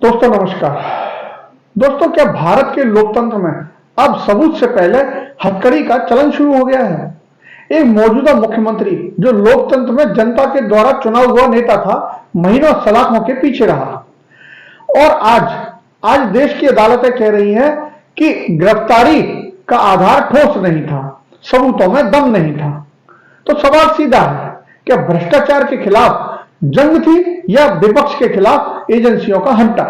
दोस्तों नमस्कार। दोस्तों, क्या भारत के लोकतंत्र में अब सबूत से पहले हथकड़ी का चलन शुरू हो गया है? एक मौजूदा मुख्यमंत्री जो लोकतंत्र में जनता के द्वारा चुना हुआ नेता था, महीनों सलाखों के पीछे रहा और आज देश की अदालतें कह रही हैं कि गिरफ्तारी का आधार ठोस नहीं था, सबूतों में दम नहीं था। तो सवाल सीधा है, क्या भ्रष्टाचार के खिलाफ जंग थी या विपक्ष के खिलाफ एजेंसियों का हंटा?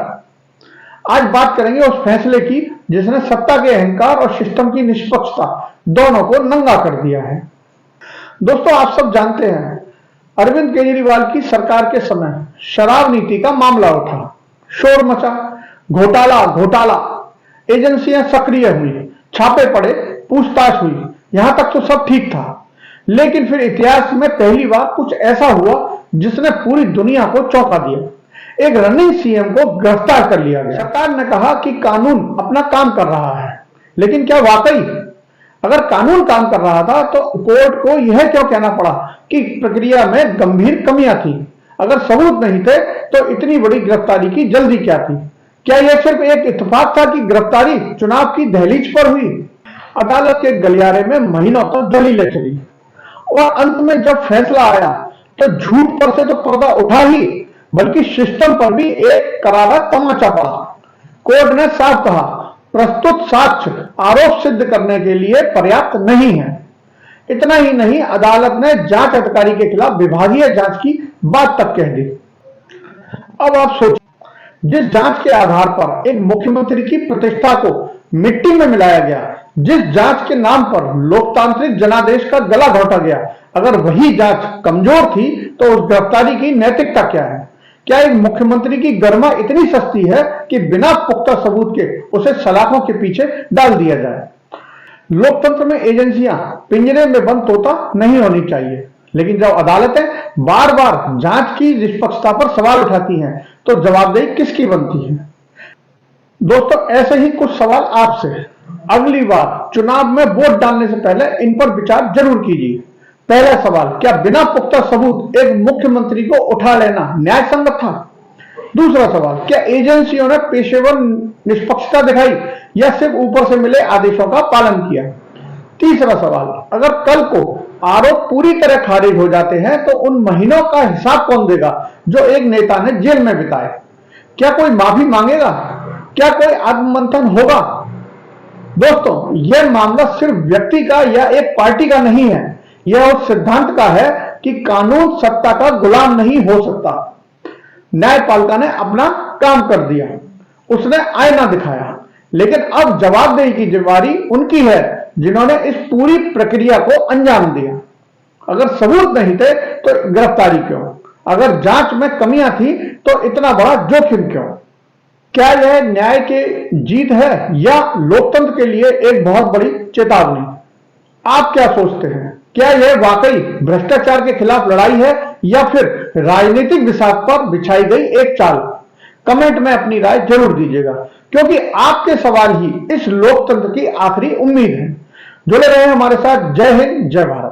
आज बात करेंगे उस फैसले की जिसने सत्ता के अहंकार और सिस्टम की निष्पक्षता दोनों को नंगा कर दिया है। दोस्तों, आप सब जानते हैं, अरविंद केजरीवाल की सरकार के समय शराब नीति का मामला उठा, शोर मचा, घोटाला, एजेंसियां सक्रिय हुई, छापे पड़े, पूछताछ हुई। यहां तक तो सब ठीक था, लेकिन फिर इतिहास में पहली बार कुछ ऐसा हुआ जिसने पूरी दुनिया को चौंका दिया। एक रनिंग सीएम को गिरफ्तार कर लिया गया। सरकार ने कहा कि कानून अपना काम कर रहा है, लेकिन क्या वाकई अगर कानून काम कर रहा था तो कोर्ट को यह क्यों कहना पड़ा कि प्रक्रिया में गंभीर कमियां थी? अगर सबूत नहीं थे तो इतनी बड़ी गिरफ्तारी की जल्दी क्या थी? क्या यह सिर्फ एक इत्तेफाक था कि गिरफ्तारी चुनाव की दहलीज पर हुई? अदालत के गलियारे में महीनों तक दलीलें चली और अंत में जब फैसला आया तो झूठ पर से तो पर्दा उठा ही, बल्कि सिस्टम पर भी एक करारा तमाचा पड़ा। कोर्ट ने साफ कहा, प्रस्तुत साक्ष्य आरोप सिद्ध करने के लिए पर्याप्त नहीं है। इतना ही नहीं, अदालत ने जांच अधिकारी के खिलाफ विभागीय जांच की बात तक कह दी। अब आप सोचिए, जिस जांच के आधार पर एक मुख्यमंत्री की प्रतिष्ठा को मिट्टी में मिलाया गया, जिस जांच के नाम पर लोकतांत्रिक जनादेश का गला घोटा गया, अगर वही जांच कमजोर थी तो उस गिरफ्तारी की नैतिकता क्या है? क्या एक मुख्यमंत्री की गरिमा इतनी सस्ती है कि बिना पुख्ता सबूत के उसे सलाखों के पीछे डाल दिया जाए? लोकतंत्र में एजेंसियां पिंजरे में बंद तोता नहीं होनी चाहिए, लेकिन जब अदालतें बार बार जांच की निष्पक्षता पर सवाल उठाती हैं तो जवाबदेही किसकी बनती है? दोस्तों, ऐसे ही कुछ सवाल आपसे। अगली बार चुनाव में वोट डालने से पहले इन पर विचार जरूर कीजिए। पहला सवाल, क्या बिना पुख्ता सबूत एक मुख्यमंत्री को उठा लेना न्याय संगत था? दूसरा सवाल, क्या एजेंसियों ने पेशेवर निष्पक्षता दिखाई या सिर्फ ऊपर से मिले आदेशों का पालन किया? तीसरा सवाल, अगर कल को आरोप पूरी तरह खारिज हो जाते हैं तो उन महीनों का हिसाब कौन देगा जो एक नेता ने जेल में बिताए? क्या कोई माफी मांगेगा? क्या कोई आत्ममंथन होगा? दोस्तों, यह मामला सिर्फ व्यक्ति का या एक पार्टी का नहीं है, यह उस सिद्धांत का है कि कानून सत्ता का गुलाम नहीं हो सकता। न्यायपालिका ने अपना काम कर दिया, उसने आईना दिखाया, लेकिन अब जवाबदेही की जिम्मेदारी उनकी है जिन्होंने इस पूरी प्रक्रिया को अंजाम दिया। अगर सबूत नहीं थे तो गिरफ्तारी क्यों? अगर जांच में कमियां थी तो इतना बड़ा जोखिम क्यों? क्या यह न्याय की जीत है या लोकतंत्र के लिए एक बहुत बड़ी चेतावनी? आप क्या सोचते हैं? क्या यह वाकई भ्रष्टाचार के खिलाफ लड़ाई है या फिर राजनीतिक विषाद पर बिछाई गई एक चाल? कमेंट में अपनी राय जरूर दीजिएगा, क्योंकि आपके सवाल ही इस लोकतंत्र की आखिरी उम्मीद है। जुड़े रहे हमारे साथ। जय हिंद, जय भारत।